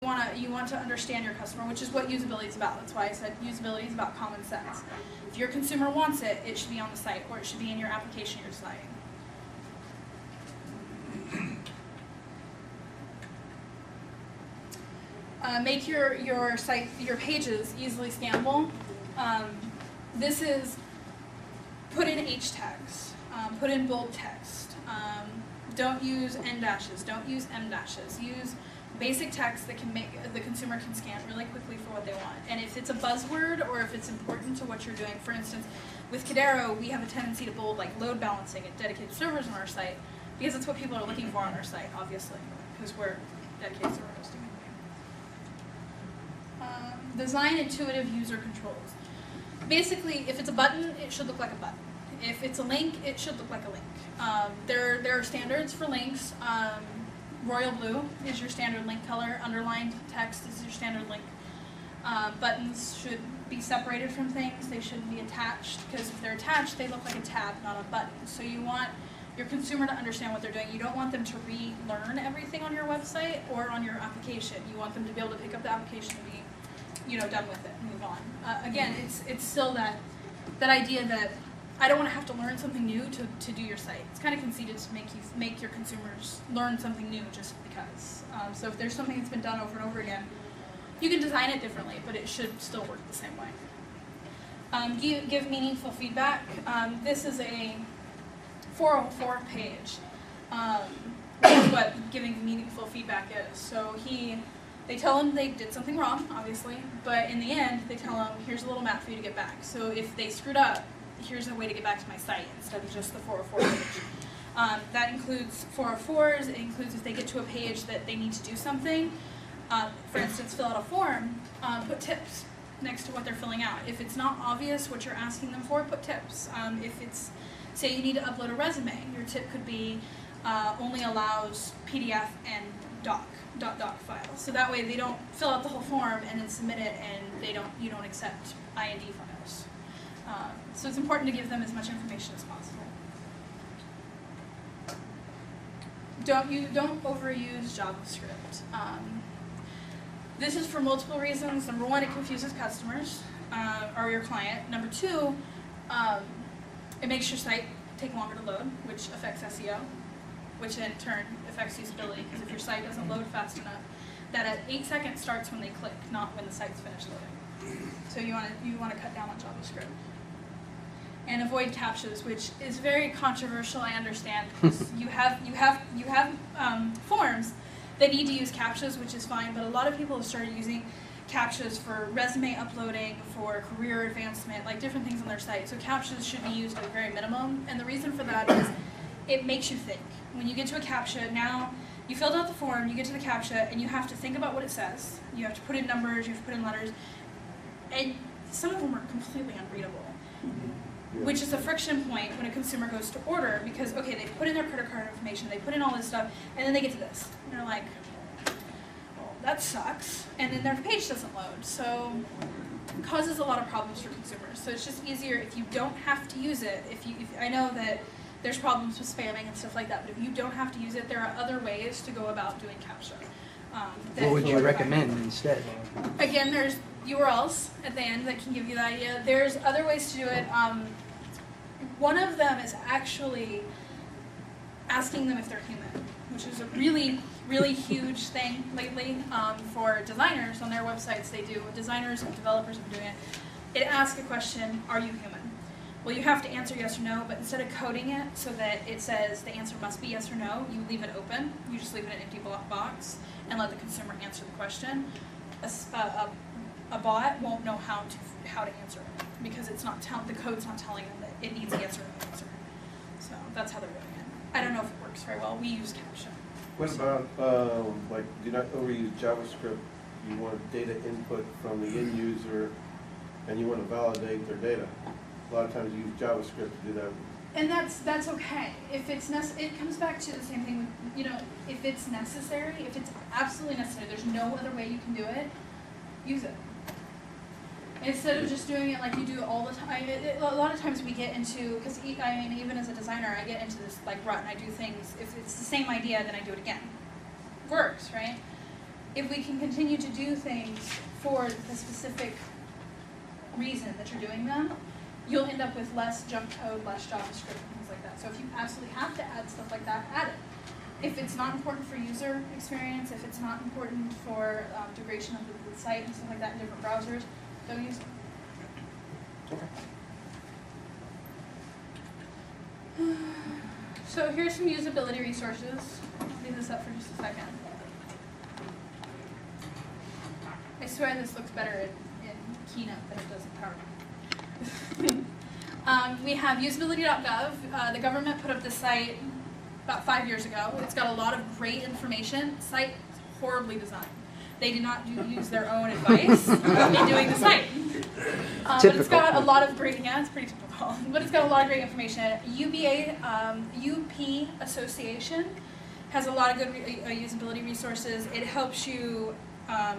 You want to understand your customer, which is what usability is about. That's why I said usability is about common sense. If your consumer wants it, it should be on the site, or it should be in your application you're citing. Make your site, your pages easily scannable. This is put in H tags, put in bold text. Don't use N dashes, don't use M dashes. Use basic text that can make the consumer can scan really quickly for what they want. And if it's a buzzword or if it's important to what you're doing, for instance, with Cadero, we have a tendency to bold like load balancing and dedicated servers on our site because it's what people are looking for on our site, obviously, because we're dedicated server hosting. Design intuitive user controls. Basically, if it's a button, it should look like a button. If it's a link, it should look like a link. There are standards for links. Royal blue is your standard link color. Underlined text is your standard link. Buttons should be separated from things. They shouldn't be attached, because if they're attached, they look like a tab, not a button. So you want your consumer to understand what they're doing. You don't want them to relearn everything on your website or on your application. You want them to be able to pick up the application and be, done with it and move on. Again, it's still that idea that I don't want to have to learn something new to do your site. It's kind of conceited to make your consumers learn something new just because. So if there's something that's been done over and over again, you can design it differently, but it should still work the same way. Give meaningful feedback. This is a 404 page. This is what giving meaningful feedback is. So they tell them they did something wrong, obviously, but in the end, they tell them, here's a little map for you to get back. So if they screwed up, here's a way to get back to my site instead of just the 404 page. That includes 404s. It includes if they get to a page that they need to do something. For instance, fill out a form, put tips next to what they're filling out. If it's not obvious what you're asking them for, put tips. If it's, say you need to upload a resume, your tip could be only allows PDF and doc files. So that way they don't fill out the whole form and then submit it, and you don't accept IND files. So it's important to give them as much information as possible. Don't overuse JavaScript. This is for multiple reasons. Number one, it confuses customers or your client. Number two, it makes your site take longer to load, which affects SEO, which in turn affects usability, because if your site doesn't load fast enough, that at 8 seconds starts when they click, not when the site's finished loading. So you want to cut down on JavaScript. And avoid captchas, which is very controversial, I understand, because you have forms that need to use captchas, which is fine, but a lot of people have started using captchas for resume uploading, for career advancement, like different things on their site. So captchas should be used at a very minimum, and the reason for that is it makes you think. When you get to a captcha, now you filled out the form, you get to the captcha, and you have to think about what it says. You have to put in numbers, you have to put in letters, and some of them are completely unreadable. Which is a friction point when a consumer goes to order, because, okay, they put in their credit card information, they put in all this stuff, and then they get to this. And they're like, well, that sucks. And then their page doesn't load. So it causes a lot of problems for consumers. So it's just easier if you don't have to use it. I know that there's problems with spamming and stuff like that, but if you don't have to use it, there are other ways to go about doing CAPTCHA. What would you recommend instead? Again, there's URLs at the end that can give you the idea. There's other ways to do it. One of them is actually asking them if they're human, which is a really, really huge thing lately for designers on their websites. They do. Designers and developers are doing it. It asks a question, are you human? Well, you have to answer yes or no, but instead of coding it so that it says the answer must be yes or no, you leave it open. You just leave it an empty box and let the consumer answer the question. A bot won't know how to answer it because the code's not telling them that it needs a yes or no answer. So that's how they're doing it. I don't know if it works very well. We use CAPTCHA. What about like do not overuse JavaScript? You want data input from the end user, and you want to validate their data. A lot of times you use JavaScript to do that. And that's okay. If it's it comes back to the same thing. If it's necessary, if it's absolutely necessary, there's no other way you can do it. Use it. Instead of just doing it like you do all the time. A lot of times we get into, because even as a designer, I get into this like rut and I do things. If it's the same idea, then I do it again. Works, right? if we can continue to do things for the specific reason that you're doing them, you'll end up with less junk code, less JavaScript, and things like that. So if you absolutely have to add stuff like that, add it. If it's not important for user experience, if it's not important for degradation of the site and stuff like that in different browsers, don't use it. Okay. So here's some usability resources. I'll leave this up for just a second. I swear this looks better in Keynote than it does in PowerPoint. We have usability.gov. The government put up this site about 5 years ago. It's got a lot of great information. The site is horribly designed. They did not use their own advice in doing the site. But it's got a lot of great, yeah, it's pretty typical, but it's got a lot of great information. UP Association has a lot of good usability resources. It helps you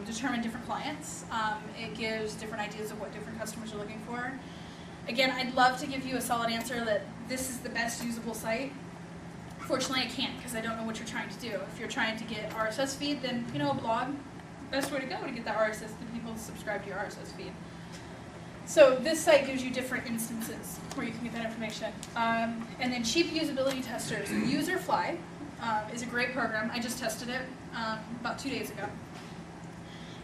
determine different clients. It gives different ideas of what different customers are looking for. Again, I'd love to give you a solid answer that this is the best usable site. Fortunately, I can't because I don't know what you're trying to do. If you're trying to get RSS feed, then a blog, best way to go to get that RSS, the people to subscribe to your RSS feed. So this site gives you different instances where you can get that information. And then cheap usability testers. Userfly is a great program. I just tested it about 2 days ago.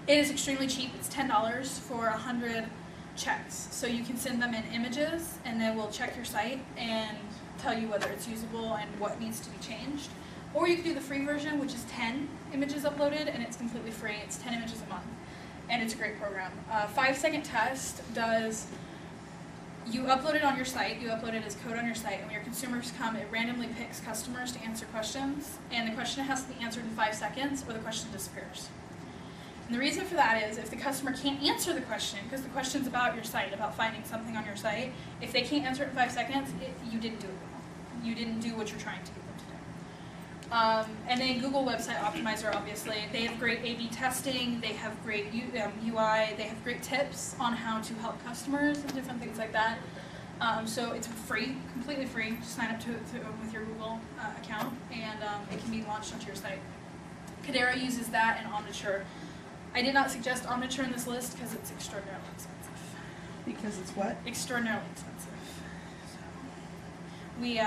It is extremely cheap. It's $10 for 100 checks. So you can send them in images, and they will check your site and tell you whether it's usable and what needs to be changed. Or you can do the free version, which is 10 images uploaded, and it's completely free. It's 10 images a month, and it's a great program. 5-second test does, you upload it on your site, you upload it as code on your site, and when your consumers come, it randomly picks customers to answer questions, and the question has to be answered in 5 seconds, or the question disappears. And the reason for that is if the customer can't answer the question, because the question's about your site, about finding something on your site, if they can't answer it in 5 seconds, you didn't do it well. You didn't do what you're trying to get them to do. And then Google Website Optimizer, obviously. They have great A/B testing, they have great UI, they have great tips on how to help customers and different things like that. So it's free, completely free. Just sign up to with your Google account, and it can be launched onto your site. Kadera uses that, and Omniture. I did not suggest Omniture in this list because it's extraordinarily expensive. Because it's what? Extraordinarily expensive. So we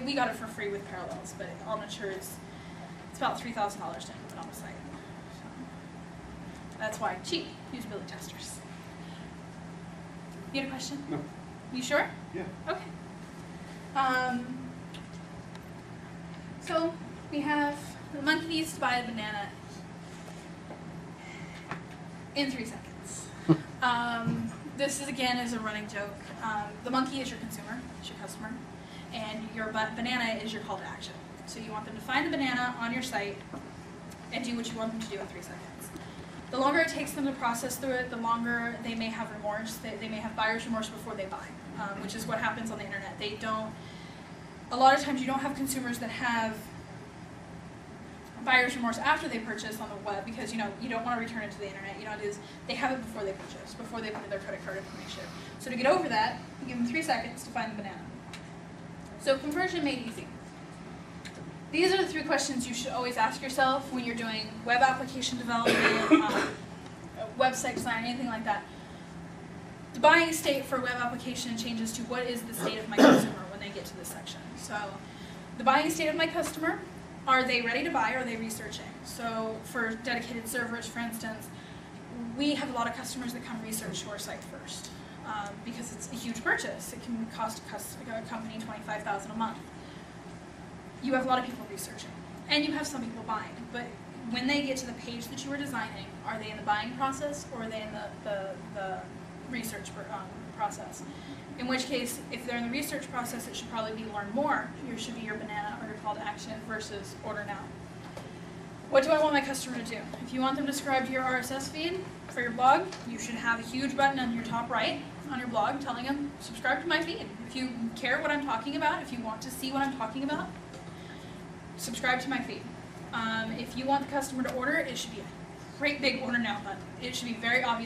we got it for free with Parallels, but Omniture it's about $3,000 to implement on the site. So that's why cheap usability testers. You had a question? No. You sure? Yeah. Okay. So we have the monkey needs to buy a banana in 3 seconds. This is again is a running joke. The monkey is your consumer, it's your customer, and your banana is your call to action. So you want them to find the banana on your site and do what you want them to do in 3 seconds. The longer it takes them to process through it, the longer they may have remorse. They may have buyer's remorse before they buy, which is what happens on the internet. They don't. A lot of times you don't have consumers that have buyer's remorse after they purchase on the web because you don't want to return it to the internet. They have it before they purchase, before they put in their credit card information. So to get over that, you give them 3 seconds to find the banana. So conversion made easy. These are the 3 questions you should always ask yourself when you're doing web application development, website design, anything like that. The buying state for web application changes to what is the state of my customer when they get to this section. So the buying state of my customer, are they ready to buy or are they researching? So for dedicated servers, for instance, we have a lot of customers that come research to our site first because it's a huge purchase. It can cost a company $25,000 a month. You have a lot of people researching, and you have some people buying. But when they get to the page that you are designing, are they in the buying process or are they in the research process? In which case, if they're in the research process, it should probably be learn more. Here should be your banana or your call to action versus order now. What do I want my customer to do? If you want them to subscribe to your RSS feed for your blog, you should have a huge button on your top right on your blog telling them, subscribe to my feed. If you care what I'm talking about, if you want to see what I'm talking about, subscribe to my feed. If you want the customer to order, it should be a great big order now button. It should be very obvious